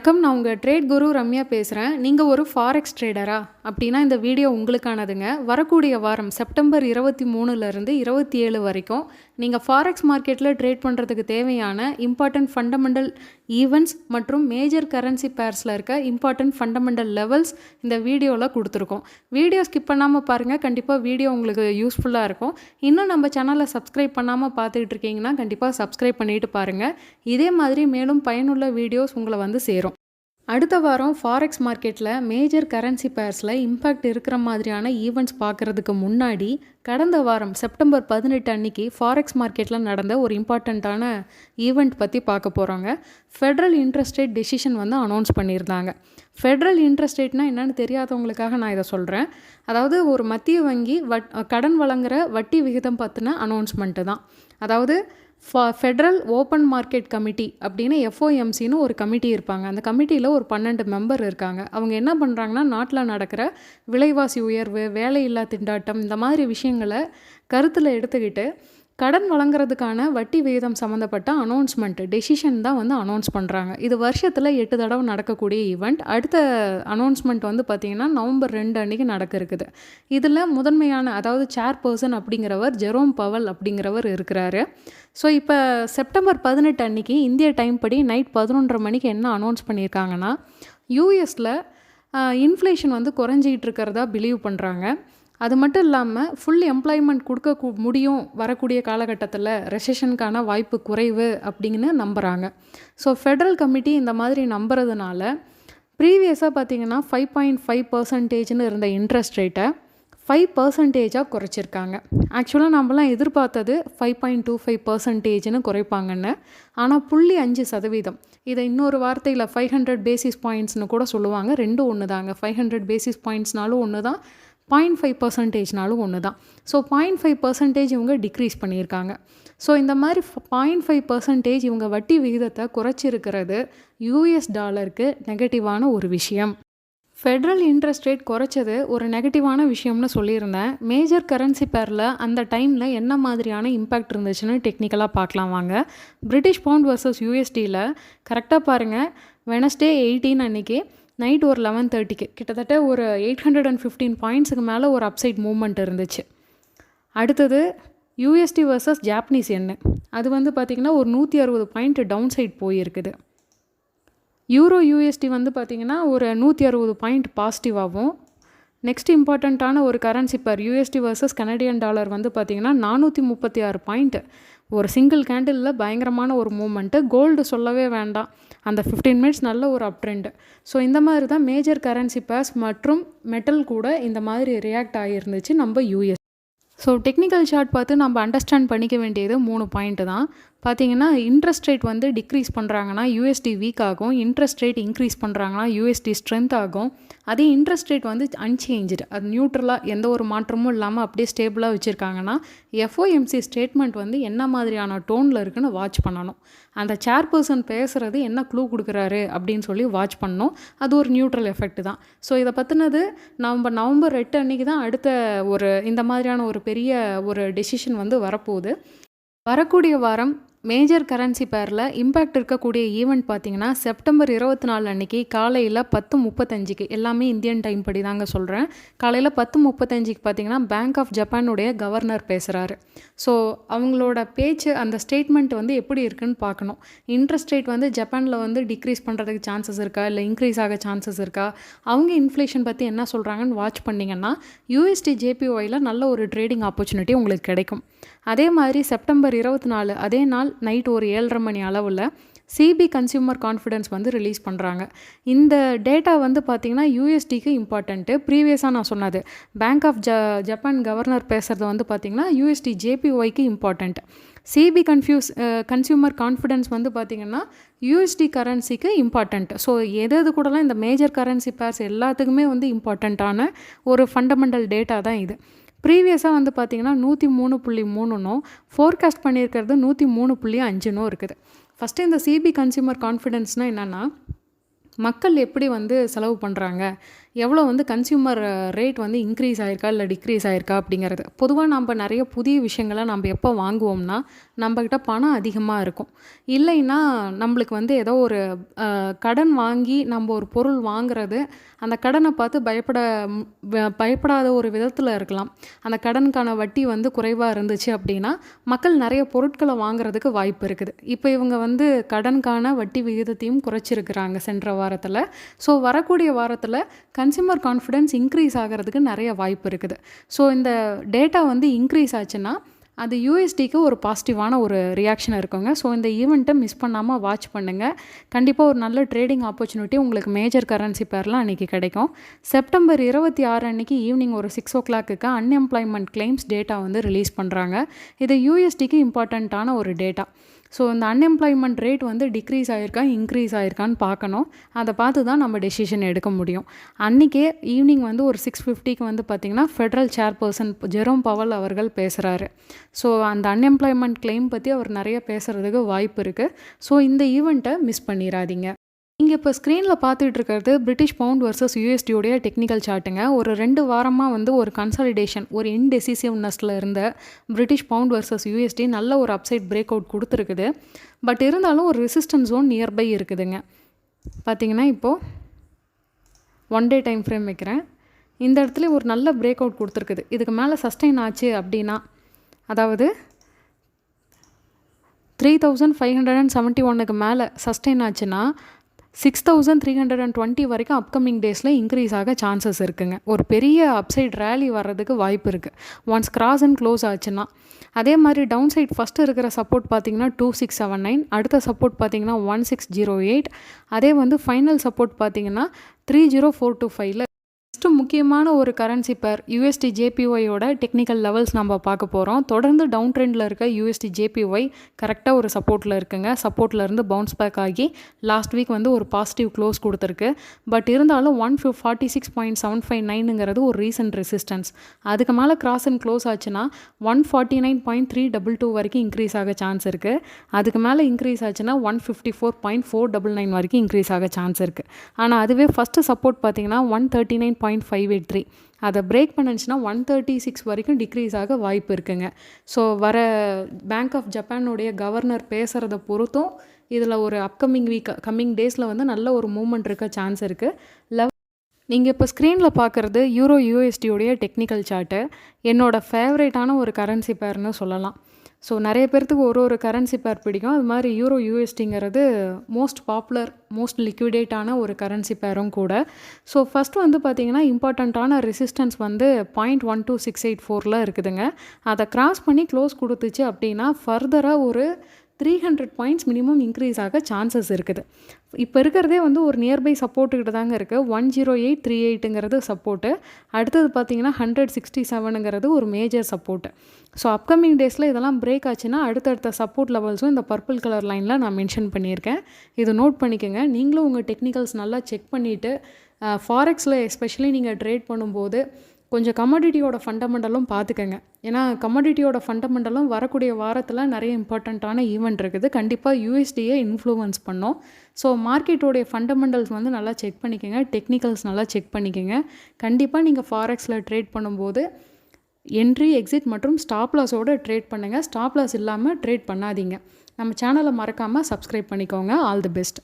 வணக்கம். நான் உங்க ட்ரேட் குரு ரம்யா பேசுறேன். நீங்க ஒரு ஃபாரெக்ஸ் ட்ரேடரா? அப்படின்னா இந்த வீடியோ உங்களுக்கானதுங்க. வரக்கூடிய வாரம் செப்டம்பர் 23லிருந்து 27 வரைக்கும் நீங்க ஃபாரெக்ஸ் மார்க்கெட்டில் ட்ரேட் பண்ணுறதுக்கு தேவையான இம்பார்ட்டன்ட் ஃபண்டமெண்டல் ஈவெண்ட்ஸ் மற்றும் மேஜர் கரன்சி பேர்ஸில் இருக்க இம்பார்ட்டன்ட் ஃபண்டமெண்டல் லெவல்ஸ் இந்த வீடியோவில் கொடுத்துருக்கோம். வீடியோ ஸ்கிப் பண்ணாமல் பாருங்கள். கண்டிப்பாக வீடியோ உங்களுக்கு யூஸ்ஃபுல்லாக இருக்கும். இன்னும் நம்ம சேனலை சப்ஸ்கிரைப் பண்ணாமல் பார்த்துக்கிட்டு இருக்கீங்கன்னா கண்டிப்பாக சப்ஸ்கிரைப் பண்ணிட்டு பாருங்கள். இதே மாதிரி மேலும் பயனுள்ள வீடியோஸ் உங்களை வந்து சேரும். அடுத்த வாரம் ஃபாரெக்ஸ் மார்க்கெட்டில் மேஜர் கரன்சி பேர்ஸில் இம்பேக்ட் இருக்கிற மாதிரியான ஈவெண்ட்ஸ் பார்க்குறதுக்கு முன்னாடி கடந்த வாரம் செப்டம்பர் 18 அன்னைக்கு ஃபாரெக்ஸ் மார்க்கெட்டில் நடந்த ஒரு இம்பார்ட்டண்ட்டான ஈவெண்ட் பற்றி பார்க்க போகிறோங்க. ஃபெட்ரல் இன்ட்ரெஸ்ட் ரேட் டெசிஷன் வந்து அனௌன்ஸ் பண்ணியிருந்தாங்க. ஃபெட்ரல் இன்ட்ரெஸ்ட் ரேட்னால் என்னென்னு தெரியாதவங்களுக்காக நான் இதை சொல்கிறேன். அதாவது ஒரு மத்திய வங்கி கடன் வழங்குகிற வட்டி விகிதம் பற்றின அனௌன்ஸ்மெண்ட்டு தான். அதாவது ஃபெட்ரல் ஓப்பன் மார்க்கெட் கமிட்டி அப்படின்னு எஃப்ஓஎம்சின்னு ஒரு கமிட்டி இருப்பாங்க. அந்த கமிட்டியில் ஒரு 12 மெம்பர் இருக்காங்க. அவங்க என்ன பண்ணுறாங்கன்னா, நாட்டில் நடக்கிற விலைவாசி உயர்வு, வேலையில்லா திண்டாட்டம், இந்த மாதிரி விஷயங்களை கருத்தில் எடுத்துக்கிட்டு கடன் வழங்குறதுக்கான வட்டி விகிதம் சம்மந்தப்பட்ட அனௌன்ஸ்மெண்ட் டெசிஷன் தான் வந்து அனௌன்ஸ் பண்ணுறாங்க. இது வருஷத்தில் 8 தடவை நடக்கக்கூடிய ஈவெண்ட். அடுத்த அனௌன்ஸ்மெண்ட் வந்து பார்த்திங்கன்னா நவம்பர் 2 அன்றைக்கி நடக்க இருக்குது. இதில் முதன்மையான அதாவது சேர்பர்சன் அப்படிங்கிறவர் ஜெரோம் பவல் அப்படிங்கிறவர் இருக்கிறாரு. ஸோ இப்போ செப்டம்பர் 18 அன்றைக்கி இந்திய டைம் படி நைட் 11:30 மணிக்கு என்ன அனௌன்ஸ் பண்ணியிருக்காங்கன்னா, யூஎஸில் இன்ஃப்ளேஷன் வந்து குறைஞ்சிக்கிட்டு இருக்கிறதா பிலீவ் பண்ணுறாங்க. அது மட்டும் இல்லாமல் ஃபுல் எம்ப்ளாய்மெண்ட் கொடுக்க முடியும் வரக்கூடிய காலகட்டத்தில், ரெசெஷனுக்கான வாய்ப்பு குறைவு அப்படின்னு நம்புகிறாங்க. ஸோ ஃபெட்ரல் கமிட்டி இந்த மாதிரி நம்புறதுனால ப்ரீவியஸாக பார்த்திங்கன்னா 5.5% இருந்த இன்ட்ரெஸ்ட் ரேட்டை 5% குறைச்சிருக்காங்க. ஆக்சுவலாக நம்மளாம் எதிர்பார்த்தது 5.25% குறைப்பாங்கன்னு. ஆனால் 0.5%. இதை இன்னொரு வார்த்தையில் 500 பேசிஸ் பாயிண்ட்ஸ்னு கூட சொல்லுவாங்க. ரெண்டும் ஒன்று தாங்க. 500 பேசிஸ் பாயிண்ட்ஸ்னாலும் ஒன்று தான், 0.5%னாலும் ஒன்று தான். ஸோ 0.5% இவங்க டிக்ரீஸ் பண்ணியிருக்காங்க. ஸோ இந்த மாதிரி 0.5% இவங்க வட்டி விகிதத்தை குறைச்சிருக்கிறது யூஎஸ் டாலருக்கு நெகட்டிவான ஒரு விஷயம். ஃபெட்ரல் இன்ட்ரெஸ்ட் ரேட் குறைச்சது ஒரு நெகட்டிவான விஷயம்னு சொல்லியிருந்தேன். மேஜர் கரன்சி பேரில் அந்த டைமில் என்ன மாதிரியான இம்பேக்ட் இருந்துச்சுன்னு டெக்னிக்கலாக பார்க்கலாம் வாங்க. பிரிட்டிஷ் பவுண்ட் வர்சஸ் யூஎஸ்டியில் கரெக்டாக பாருங்கள், வெனஸ்டே 18 அன்றைக்கி நைட் ஒரு 11:30க்கு கிட்டத்தட்ட ஒரு 815 பாயிண்ட்ஸுக்கு மேலே ஒரு அப்சைட் மூவ்மெண்ட் இருந்துச்சு. அடுத்தது யூஎஸ்டி வர்சஸ் ஜாப்பனீஸ் எண்ணு, அது வந்து பார்த்திங்கன்னா ஒரு 160 பாயிண்ட் டவுன் சைட் போயிருக்குது. யூரோ யூஎஸ்டி வந்து பார்த்திங்கன்னா ஒரு 160 பாயிண்ட் பாசிட்டிவாகவும். நெக்ஸ்ட் இம்பார்ட்டண்ட்டான ஒரு கரன்சி பேர் யூஎஸ்டி வர்சஸ் கனடியன் டாலர் வந்து பார்த்திங்கன்னா 436 பாயிண்ட். ஒரு சிங்கிள் கேண்டிலில் பயங்கரமான ஒரு மூமெண்ட்டு. கோல்டு சொல்லவே வேண்டாம், அந்த 15 மினிட்ஸ் நல்ல ஒரு அப் ட்ரெண்டு. ஸோ இந்த மாதிரி தான் மேஜர் கரன்சி பேர்ஸ் மற்றும் மெட்டல் கூட இந்த மாதிரி ரியாக்ட் ஆகியிருந்துச்சு நம்ம யூஎஸ். ஸோ டெக்னிக்கல் சார்ட் பார்த்து நம்ம அண்டர்ஸ்டாண்ட் பண்ணிக்க வேண்டியது 3 பாயிண்ட்டு தான். பார்த்திங்கன்னா இன்ட்ரெஸ்ட் ரேட் வந்து டிக்ரீஸ் பண்ணுறாங்கன்னா யூஎஸ்டி வீக் ஆகும். இன்ட்ரெஸ்ட் ரேட் இன்க்ரீஸ் பண்ணுறாங்கன்னா யூஎஸ்டி ஸ்ட்ரென்த் ஆகும். அதே இன்ட்ரெஸ்ட் ரேட் வந்து அன்சேஞ்சுடு, அது நியூட்ரலாக எந்த ஒரு மாற்றமும் இல்லாமல் அப்படியே ஸ்டேபிளாக வச்சுருக்காங்கன்னா எஃப்ஓஎம்சி ஸ்டேட்மெண்ட் வந்து என்ன மாதிரியான டோனில் இருக்குன்னு வாட்ச் பண்ணணும். அந்த சேர்பர்சன் பேசுகிறது என்ன க்ளூ கொடுக்குறாரு அப்படின்னு சொல்லி வாட்ச் பண்ணணும். அது ஒரு நியூட்ரல் எஃபெக்ட் தான். ஸோ இதை பற்றினது நம்ம நவம்பர் 8 அன்றைக்கி தான் அடுத்த ஒரு இந்த மாதிரியான ஒரு பெரிய ஒரு டெசிஷன் வந்து வரப்போகுது. வரக்கூடிய வாரம் மேஜர் கரன்சி பேரில் இம்பேக்ட் இருக்கக்கூடிய ஈவெண்ட் பார்த்திங்கன்னா செப்டம்பர் 24 அன்றைக்கி காலையில் 10:35க்கு, எல்லாமே இந்தியன் டைம் படி தாங்க சொல்கிறேன், காலையில் 10:35க்கு பார்த்திங்கன்னா பேங்க் ஆஃப் ஜப்பானுடைய கவர்னர் பேசுகிறாரு. ஸோ அவங்களோட பேச்சு, அந்த ஸ்டேட்மெண்ட் வந்து எப்படி இருக்குன்னு பார்க்கணும். இன்ட்ரெஸ்ட் ரேட் வந்து ஜப்பானில் வந்து டிக்ரீஸ் பண்ணுறதுக்கு சான்சஸ் இருக்கா, இல்லை இன்க்ரீஸ் ஆக சான்சஸ் இருக்கா, அவங்க இன்ஃப்ளேஷன் பற்றி என்ன சொல்கிறாங்கன்னு வாட்ச் பண்ணிங்கன்னா யூஎஸ்டி ஜேபிஒயில் நல்ல ஒரு ட்ரேடிங் ஆப்பர்ச்சுனிட்டி உங்களுக்கு கிடைக்கும். அதே மாதிரி செப்டம்பர் 24 அதே நாள் நைட் ஒரு 7:30 மணி அளவில் சிபி கன்சியூமர் கான்ஃபிடன்ஸ் வந்து ரிலீஸ் பண்ணுறாங்க. இந்த டேட்டா வந்து பார்த்திங்கன்னா யூஎஸ்டிக்கு இம்பார்ட்டண்ட்டு. ப்ரீவியஸாக நான் சொன்னது பேங்க் ஆஃப் ஜப்பான் கவர்னர் பேசுகிறது வந்து பார்த்திங்கன்னா யூஎஸ்டி ஜேபிஒய்க்கு இம்பார்ட்டண்ட். சிபி கன்சியூமர் கான்ஃபிடன்ஸ் வந்து பார்த்திங்கன்னா யூஎஸ்டி கரன்சிக்கு இம்பார்ட்டண்ட். ஸோ எது கூடலாம் இந்த மேஜர் கரன்சி பேர்ஸ் எல்லாத்துக்குமே வந்து இம்பார்ட்டண்ட்டான ஒரு ஃபண்டமெண்டல் டேட்டா தான் இது. ப்ரீவியஸாக வந்து பார்த்திங்கன்னா 103.3னும் ஃபோர்காஸ்ட் பண்ணியிருக்கிறது 103.5னும் இருக்குது. ஃபஸ்ட்டு இந்த சிபி கன்சியூமர் கான்ஃபிடென்ஸ்னால் என்னென்னா, மக்கள் எப்படி வந்து செலவு பண்ணுறாங்க, எவ்வளோ வந்து கன்சியூமர் ரேட் வந்து இன்க்ரீஸ் ஆயிருக்கா இல்லை டிக்ரீஸ் ஆயிருக்கா அப்படிங்கிறது. பொதுவாக நம்ம நிறைய புதிய விஷயங்களை நம்ம எப்போ வாங்குவோம்னா நம்மக்கிட்ட பணம் அதிகமாக இருக்கும். இல்லைன்னா நம்மளுக்கு வந்து ஏதோ ஒரு கடன் வாங்கி நம்ம ஒரு பொருள் வாங்குறது அந்த கடனை பார்த்து பயப்படாத ஒரு விதத்தில் இருக்கலாம். அந்த கடனுக்கான வட்டி வந்து குறைவாக இருந்துச்சு அப்படின்னா மக்கள் நிறைய பொருட்களை வாங்குறதுக்கு வாய்ப்பு இருக்குது. இப்போ இவங்க வந்து கடனுக்கான வட்டி விகிதத்தையும் குறைச்சிருக்கிறாங்க சென்ற வாரத்தில். ஸோ வரக்கூடிய வாரத்தில் கன்சியூமர் கான்ஃபிடென்ஸ் இன்க்ரீஸ் ஆகிறதுக்கு நிறைய வாய்ப்பு இருக்குது. ஸோ இந்த டேட்டா வந்து இன்க்ரீஸ் ஆச்சுன்னா அது யூஎஸ்டிக்கு ஒரு பாசிட்டிவான ஒரு ரியாக்ஷன் இருக்குங்க. ஸோ இந்த ஈவெண்ட்டை மிஸ் பண்ணாமல் வாட்ச் பண்ணுங்கள். கண்டிப்பாக ஒரு நல்ல ட்ரேடிங் ஆப்பர்ச்சுனிட்டி உங்களுக்கு மேஜர் கரன்சி பேர்லாம் அன்றைக்கி கிடைக்கும். செப்டம்பர் 26 அன்றைக்கி ஈவினிங் ஒரு 6 o'clock அன்எம்ப்ளாய்மெண்ட் கிளைம்ஸ் டேட்டா வந்து ரிலீஸ் பண்ணுறாங்க. இது யூஎஸ்டிக்கு இம்பார்ட்டண்ட்டான ஒரு டேட்டா. ஸோ இந்த அன்எம்ப்ளாய்மெண்ட் ரேட் வந்து டிக்ரீஸ் ஆகிருக்கா இன்க்ரீஸ் ஆகிருக்கான்னு பார்க்கணும். அதை பார்த்து தான் நம்ம டெசிஷன் எடுக்க முடியும். அன்றைக்கே ஈவினிங் வந்து ஒரு 6:50 வந்து பார்த்திங்கன்னா ஃபெடரல் சேர்பர்சன் ஜெரோம் பவல் அவர்கள் பேசுகிறாரு. ஸோ அந்த அன்எம்ப்ளாய்மெண்ட் கிளைம் பற்றி அவர் நிறைய பேசுகிறதுக்கு வாய்ப்பு இருக்குது. ஸோ இந்த ஈவெண்ட்டை மிஸ் பண்ணிடாதீங்க. இங்கே இப்போ ஸ்க்ரீனில் பார்த்துட்டு இருக்கிறது பிரிட்டிஷ் பவுண்ட் வர்சஸ் யூஎஸ்டியோடைய டெக்னிக்கல் சார்ட்டுங்க. ஒரு 2 வாரமாக வந்து ஒரு கன்சாலிடேஷன், ஒரு இன்டெசிசிவ்னஸில் இருந்த பிரிட்டிஷ் பவுண்ட் வர்சஸ் யூஎஸ்டி நல்ல ஒரு அப்சைட் பிரேக் அவுட் கொடுத்துருக்குது. பட் இருந்தாலும் ஒரு ரெசிஸ்டன்ஸ் ஜோன் நியர்பை இருக்குதுங்க. பார்த்திங்கன்னா இப்போது 1 day டைம் ஃப்ரேம் வைக்கிறேன். இந்த இடத்துல ஒரு நல்ல பிரேக் அவுட் கொடுத்துருக்குது. இதுக்கு மேலே சஸ்டெயின் ஆச்சு அப்படின்னா, அதாவது 3571க்கு மேலே சஸ்டெயின் ஆச்சுன்னா 6320 வரைக்கும் அப்கமிங் டேஸில் இன்க்ரீஸ் ஆக சான்சஸ் இருக்குங்க. ஒரு பெரிய அப்சைட் ரேலி வர்றதுக்கு வாய்ப்பு இருக்குது ஒன்ஸ் கிராஸ் அண்ட் க்ளோஸ் ஆச்சுன்னா. அதே மாதிரி டவுன் சைட் ஃபஸ்ட்டு இருக்கிற சப்போர்ட் பார்த்திங்கன்னா 2679, அடுத்த சப்போர்ட் பார்த்திங்கன்னா 1608, அதே வந்து ஃபைனல் சப்போர்ட் பார்த்திங்கன்னா 30425. நெக்ஸ்ட்டு முக்கியமான ஒரு கரன்சி பேர் யூஎஸ்டி ஜேபிஒயோட டெக்னிக்கல் லெவல்ஸ் நம்ம பார்க்க போகிறோம். தொடர்ந்து டவுன் ட்ரெண்டில் இருக்க யூஎஸ்டி ஜேபிஒய் கரெக்டாக ஒரு சப்போர்ட்டில் இருக்குங்க. சப்போர்ட்லேருந்து பவுன்ஸ் பேக் ஆகி லாஸ்ட் வீக் வந்து ஒரு பாசிட்டிவ் க்ளோஸ் கொடுத்துருக்கு. பட் இருந்தாலும் 146.759ங்கிறது ஒரு ரீசன்ட் ரெசிஸ்டன்ஸ். அதுக்கு மேலே கிராஸ் அண்ட் க்ளோஸ் ஆச்சுன்னா 149.322 வரைக்கும் இன்க்ரீஸ் ஆக சான்ஸ் இருக்குது. அதுக்கு மேலே இன்க்ரீஸ் ஆச்சுன்னா 154.499 வரைக்கும் இன்க்ரீஸ் ஆக சான்ஸ் இருக்குது. ஆனால் அதுவே ஃபஸ்ட்டு சப்போர்ட் பார்த்திங்கன்னா 139.583, அதை பிரேக் பண்ணுச்சுன்னா 136 வரைக்கும் டிக்ரீஸ் ஆக வாய்ப்பு இருக்குங்க. ஸோ வர பேங்க் ஆஃப் ஜப்பானுடைய கவர்னர் பேசுகிறத பொறுத்தும் இதில் ஒரு கம்மிங் டேஸில் வந்து நல்ல ஒரு மூவ்மெண்ட் இருக்க சான்ஸ் இருக்குது. நீங்கள் இப்போ ஸ்க்ரீனில் பார்க்குறது யூரோ யூஎஸ்டியோடைய டெக்னிக்கல் சார்ட்டு. என்னோடய ஃபேவரேட்டான ஒரு கரன்சி பேர்னு சொல்லலாம். ஸோ நிறைய பேர்த்துக்கு ஒரு கரன்சி பேர் பிடிக்கும். அது மாதிரி யூரோ யூஎஸ்டிங்கிறது மோஸ்ட் பாப்புலர், மோஸ்ட் லிக்விடேட்டான ஒரு கரன்சி பேரும் கூட. ஸோ ஃபஸ்ட்டு வந்து பார்த்திங்கன்னா இம்பார்ட்டண்ட்டான ரெசிஸ்டன்ஸ் வந்து 0.12684 இருக்குதுங்க. அதை கிராஸ் பண்ணி க்ளோஸ் கொடுத்துச்சு அப்படின்னா ஃபர்தராக ஒரு 300 பாயிண்ட்ஸ் மினிமம் இன்க்ரீஸ் ஆக சான்சஸ் இருக்குது. இப்போ இருக்கிறதே வந்து ஒரு நியர்பை சப்போர்ட்டுக்கிட்ட தாங்க இருக்குது. 10838ங்கிறது சப்போர்ட்டு. அடுத்தது பார்த்திங்கன்னா 167ங்கிறது ஒரு மேஜர் சப்போர்ட்டு. ஸோ அப்கமிங் டேஸில் இதெல்லாம் பிரேக் ஆச்சுன்னா அடுத்தடுத்த சப்போர்ட் லெவல்ஸும் இந்த பர்பிள் கலர் லைனில் நான் மென்ஷன் பண்ணியிருக்கேன். இது நோட் பண்ணிக்கோங்க. நீங்களும் உங்கள் டெக்னிக்கல்ஸ் நல்லா செக் பண்ணிவிட்டு ஃபாரெக்ஸில் எஸ்பெஷலி நீங்கள் ட்ரேட் பண்ணும்போது கொஞ்சம் கமாடிட்டியோட ஃபண்டமெண்டலும் பார்த்துக்கங்க. ஏன்னா கமாடிட்டியோட ஃபண்டமெண்டலும் வரக்கூடிய வாரத்தில் நிறைய இம்பார்ட்டண்ட்டான ஈவெண்ட் இருக்குது. கண்டிப்பாக யூஎஸ்டியை இன்ஃப்ளூவன்ஸ் பண்ணோம். ஸோ மார்க்கெட்டோடைய ஃபண்டமெண்டல்ஸ் வந்து நல்லா செக் பண்ணிக்கோங்க, டெக்னிக்கல்ஸ் நல்லா செக் பண்ணிக்கோங்க. கண்டிப்பாக நீங்கள் ஃபாரெக்ஸில் ட்ரேட் பண்ணும்போது என்ட்ரி, எக்ஸிட் மற்றும் ஸ்டாப் லாஸோடு ட்ரேட் பண்ணுங்கள். ஸ்டாப் லாஸ் இல்லாமல் ட்ரேட் பண்ணாதீங்க. நம்ம சேனலை மறக்காமல் சப்ஸ்கிரைப் பண்ணிக்கோங்க. All the best.